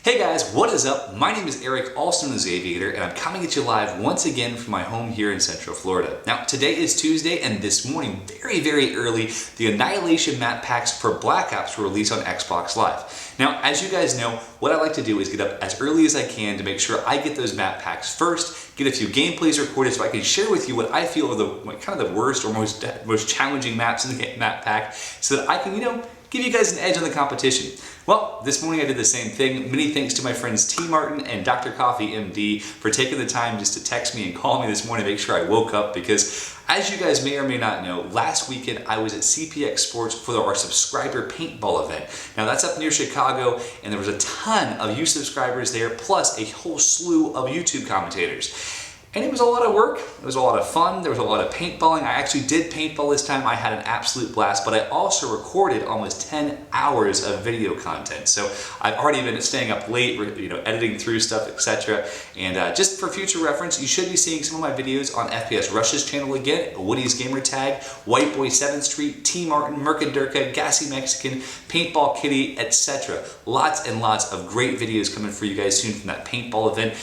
Hey guys, what is up? My name is Eric, also known as Aviator, and I'm coming at you live once again from my home here in Central Florida. Now, today is Tuesday, and this morning, very early, the Annihilation map packs for Black Ops were released on Xbox Live. Now, as you guys know, what I like to do is get up as early as I can to make sure I get those map packs first, get a few gameplays recorded so I can share with you what I feel are the kind of the worst or most challenging maps in the map pack, so that I can, give you guys an edge on the competition. Well, this morning I did the same thing. Many thanks to my friends T. Martin and Dr. Coffee MD for taking the time just to text me and call me this morning to make sure I woke up, because as you guys may or may not know, last weekend I was at CPX Sports for our subscriber paintball event. Now that's up near Chicago, and there was a ton of you subscribers there, plus a whole slew of YouTube commentators. And it was a lot of work, it was a lot of fun, there was a lot of paintballing. I actually did paintball this time, I had an absolute blast, but I also recorded almost 10 hours of video content. So I've already been staying up late, editing through stuff, etc. And just for future reference, you should be seeing some of my videos on FPS Rush's channel again, Woody's Gamer Tag, White Boy 7th Street, T. Martin, MkII, Gassy Mexican, Paintball Kitty, etc. Lots and lots of great videos coming for you guys soon from that paintball event.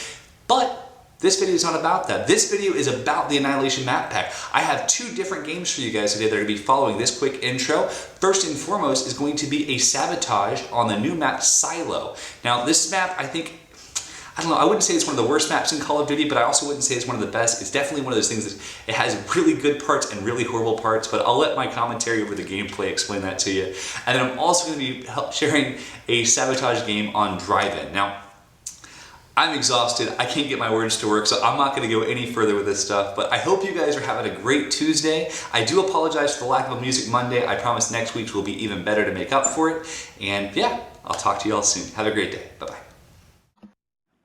But this video is not about that. This video is about the Annihilation map pack. I have two different games for you guys today that are going to be following this quick intro. First and foremost is going to be a Sabotage on the new map Silo. Now this map, I wouldn't say it's one of the worst maps in Call of Duty, but I also wouldn't say it's one of the best. It's definitely one of those things that it has really good parts and really horrible parts, but I'll let my commentary over the gameplay explain that to you. And then I'm also going to be sharing a Sabotage game on Drive-In. Now, I'm exhausted, I can't get my words to work, so I'm not going to go any further with this stuff, but I hope you guys are having a great Tuesday. I do apologize for the lack of a Music Monday. I promise next week's will be even better to make up for it. And yeah, I'll talk to you all soon. Have a great day. Bye-bye.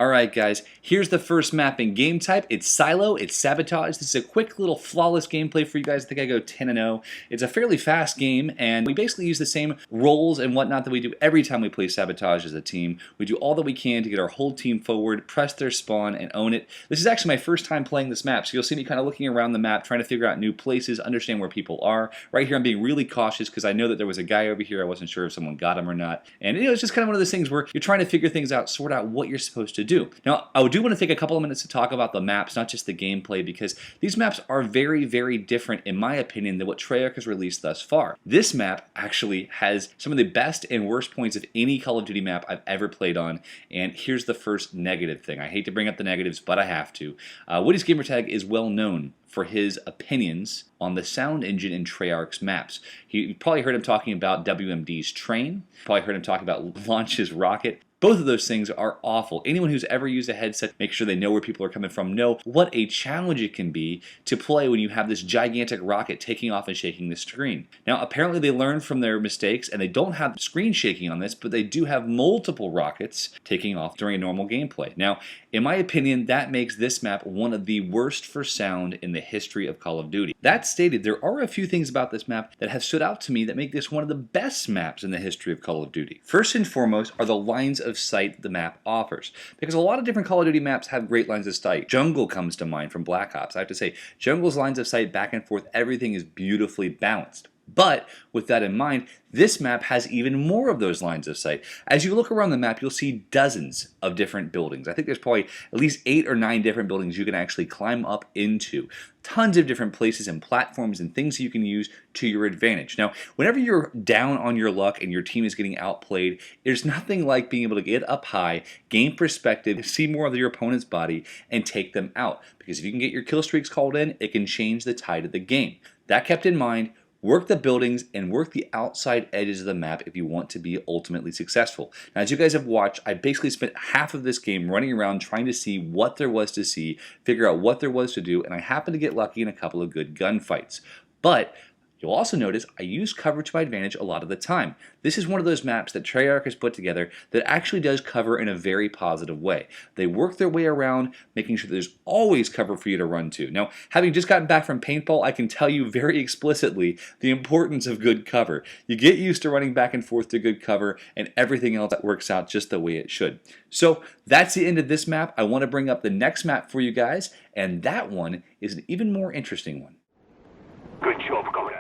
Alright guys, here's the first map in game type. It's Silo, it's Sabotage. This is a quick little flawless gameplay for you guys. I think I go 10-0. It's a fairly fast game, and we basically use the same roles and whatnot that we do every time we play Sabotage as a team. We do all that we can to get our whole team forward, press their spawn, and own it. This is actually my first time playing this map, so you'll see me kind of looking around the map, trying to figure out new places, understand where people are. Right here I'm being really cautious because I know that there was a guy over here. I wasn't sure if someone got him or not. And it's just kind of one of those things where you're trying to figure things out, sort out what you're supposed to do. Now, I do want to take a couple of minutes to talk about the maps, not just the gameplay, because these maps are very different, in my opinion, than what Treyarch has released thus far. This map actually has some of the best and worst points of any Call of Duty map I've ever played on, and here's the first negative thing. I hate to bring up the negatives, but I have to. Woody's Gamer Tag is well known for his opinions on the sound engine in Treyarch's maps. You probably heard him talking about WMD's Train, probably heard him talk about Launch's Rocket. Both of those things are awful. Anyone who's ever used a headset, make sure they know where people are coming from, know what a challenge it can be to play when you have this gigantic rocket taking off and shaking the screen. Now, apparently they learned from their mistakes, and they don't have screen shaking on this, but they do have multiple rockets taking off during a normal gameplay. Now, in my opinion, that makes this map one of the worst for sound in the history of Call of Duty. That stated, there are a few things about this map that have stood out to me that make this one of the best maps in the history of Call of Duty. First and foremost are the lines of sight the map offers, because a lot of different Call of Duty maps have great lines of sight. Jungle comes to mind from Black Ops. I have to say, Jungle's lines of sight back and forth, everything is beautifully balanced. But with that in mind, this map has even more of those lines of sight. As you look around the map, you'll see dozens of different buildings. I think there's probably at least 8 or 9 different buildings you can actually climb up into. Tons of different places and platforms and things you can use to your advantage. Now, whenever you're down on your luck and your team is getting outplayed, there's nothing like being able to get up high, gain perspective, see more of your opponent's body, and take them out. Because if you can get your kill streaks called in, it can change the tide of the game. That kept in mind, work the buildings and work the outside edges of the map if you want to be ultimately successful. Now, as you guys have watched, I basically spent half of this game running around trying to see what there was to see, figure out what there was to do, and I happened to get lucky in a couple of good gunfights. But you'll also notice I use cover to my advantage a lot of the time. This is one of those maps that Treyarch has put together that actually does cover in a very positive way. They work their way around, making sure there's always cover for you to run to. Now, having just gotten back from Paintball, I can tell you very explicitly the importance of good cover. You get used to running back and forth to good cover, and everything else works out just the way it should. So that's the end of this map. I want to bring up the next map for you guys, and that one is an even more interesting one. Good job, comrade.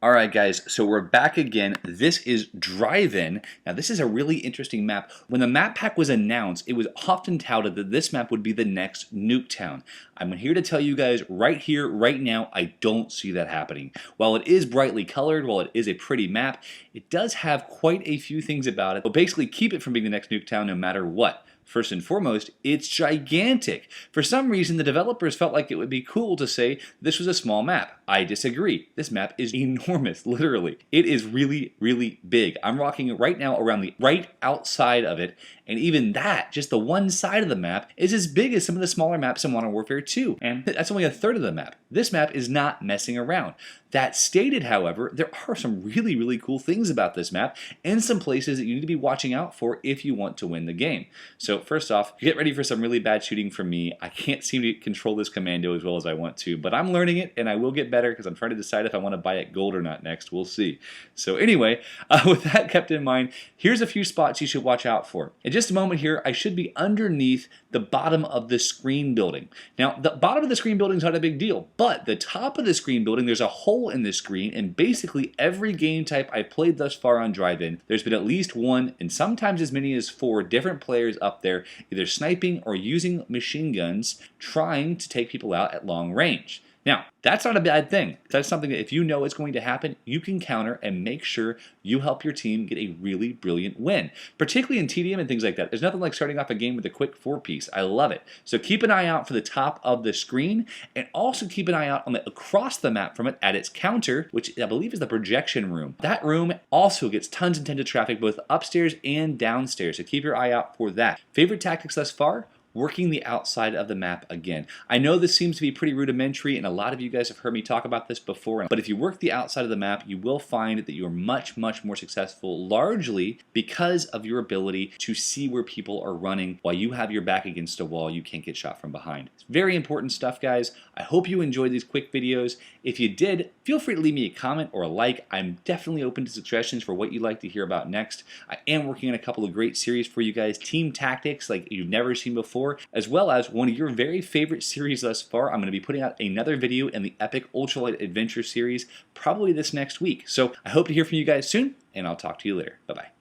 Alright guys, so we're back again. This is Drive-In. Now this is a really interesting map. When the map pack was announced, it was often touted that this map would be the next Nuketown. I'm here to tell you guys right here, right now, I don't see that happening. While it is brightly colored, while it is a pretty map, it does have quite a few things about it that will basically keep it from being the next Nuketown no matter what. First and foremost, it's gigantic. For some reason, the developers felt like it would be cool to say this was a small map. I disagree. This map is enormous, literally. It is really, really big. I'm rocking it right now around the right outside of it, and even that, just the one side of the map, is as big as some of the smaller maps in Modern Warfare 2, and that's only a third of the map. This map is not messing around. That stated, however, there are some really, really cool things about this map and some places that you need to be watching out for if you want to win the game. So first off, get ready for some really bad shooting from me. I can't seem to control this commando as well as I want to, but I'm learning it and I will get better because I'm trying to decide if I want to buy it gold or not next. We'll see. So anyway, with that kept in mind, here's a few spots you should watch out for. In just a moment here, I should be underneath the bottom of the screen building. Now, the bottom of the screen building is not a big deal, but the top of the screen building, there's a hole in the screen, and basically every game type I've played thus far on Drive-In, there's been at least one, and sometimes as many as 4 different players up there, either sniping or using machine guns, trying to take people out at long range. Now, that's not a bad thing. That's something that if you know it's going to happen, you can counter and make sure you help your team get a really brilliant win. Particularly in TDM and things like that. There's nothing like starting off a game with a quick 4-piece. I love it. So keep an eye out for the top of the screen, and also keep an eye out on the across the map from it at its counter, which I believe is the projection room. That room also gets tons of intended traffic both upstairs and downstairs, so keep your eye out for that. Favorite tactics thus far? Working the outside of the map again. I know this seems to be pretty rudimentary, and a lot of you guys have heard me talk about this before, but if you work the outside of the map, you will find that you are much, much more successful, largely because of your ability to see where people are running while you have your back against a wall. You can't get shot from behind. It's very important stuff, guys. I hope you enjoyed these quick videos. If you did, feel free to leave me a comment or a like. I'm definitely open to suggestions for what you'd like to hear about next. I am working on a couple of great series for you guys, team tactics like you've never seen before, as well as one of your very favorite series thus far. I'm going to be putting out another video in the Epic Ultralight Adventure series probably this next week. So I hope to hear from you guys soon, and I'll talk to you later. Bye-bye.